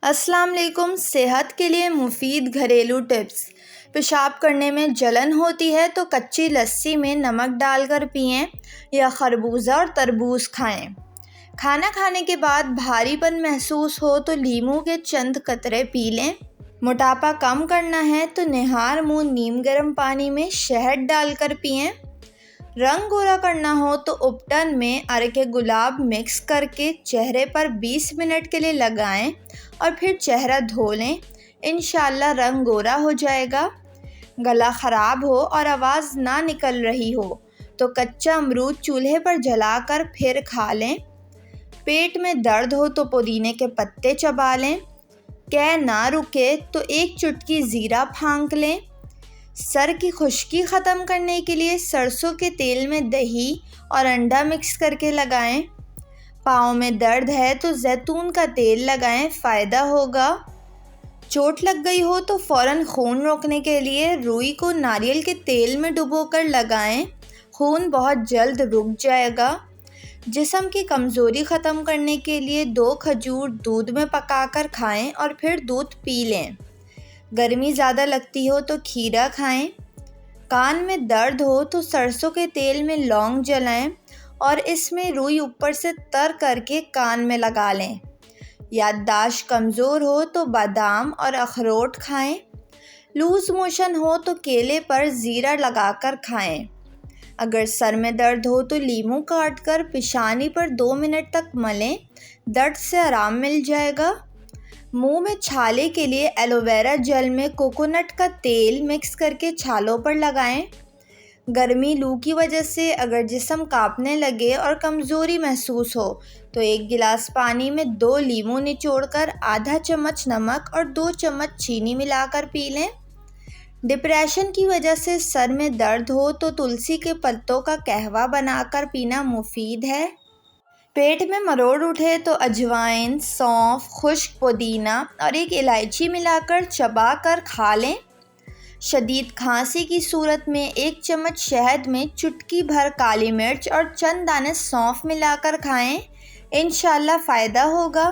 अस्सलाम वालेकुम। सेहत के लिए मुफीद घरेलू टिप्स। पेशाब करने में जलन होती है तो कच्ची लस्सी में नमक डालकर पिएं या खरबूजा और तरबूज खाएं। खाना खाने के बाद भारीपन महसूस हो तो लीमू के चंद कतरे पी लें। मोटापा कम करना है तो निहार मुंह नीम गर्म पानी में शहद डालकर पिएं। रंग गोरा करना हो तो उपटन में अरके गुलाब मिक्स करके चेहरे पर 20 मिनट के लिए लगाएं और फिर चेहरा धो लें। इंशाल्लाह रंग गोरा हो जाएगा। गला ख़राब हो और आवाज़ ना निकल रही हो तो कच्चा अमरूद चूल्हे पर जलाकर फिर खा लें। पेट में दर्द हो तो पुदीने के पत्ते चबा लें। कै ना रुके तो एक चुटकी ज़ीरा फांक लें। सर की खुश्की ख़त्म करने के लिए सरसों के तेल में दही और अंडा मिक्स करके लगाएं। पाँव में दर्द है तो जैतून का तेल लगाएं, फ़ायदा होगा। चोट लग गई हो तो फ़ौरन खून रोकने के लिए रुई को नारियल के तेल में डुबोकर लगाएं, खून बहुत जल्द रुक जाएगा। जिस्म की कमज़ोरी ख़त्म करने के लिए 2 खजूर दूध में पकाकर खाएं और फिर दूध पी लें। गर्मी ज़्यादा लगती हो तो खीरा खाएं। कान में दर्द हो तो सरसों के तेल में लौंग जलाएं और इसमें रुई ऊपर से तर करके कान में लगा लें। याददाश्त कमज़ोर हो तो बादाम और अखरोट खाएं। लूज़ मोशन हो तो केले पर ज़ीरा लगाकर खाएं। अगर सर में दर्द हो तो लीमू काटकर पेशानी पर 2 मिनट तक मलें, दर्द से आराम मिल जाएगा। मुंह में छाले के लिए एलोवेरा जेल में कोकोनट का तेल मिक्स करके छालों पर लगाएं। गर्मी लू की वजह से अगर जिस्म कांपने लगे और कमज़ोरी महसूस हो तो 1 गिलास पानी में 2 लीमू निचोड़कर आधा चम्मच नमक और 2 चम्मच चीनी मिलाकर पी लें। डिप्रेशन की वजह से सर में दर्द हो तो तुलसी के पत्तों का कहवा बनाकर पीना मुफीद है। पेट में मरोड़ उठे तो अजवाइन, सौंफ, खुश्क पुदीना और 1 इलायची मिलाकर चबा कर खा लें। शदीद खांसी की सूरत में 1 चम्मच शहद में चुटकी भर काली मिर्च और चंद दाने सौंफ मिलाकर खाएं। इंशाल्लाह फ़ायदा होगा।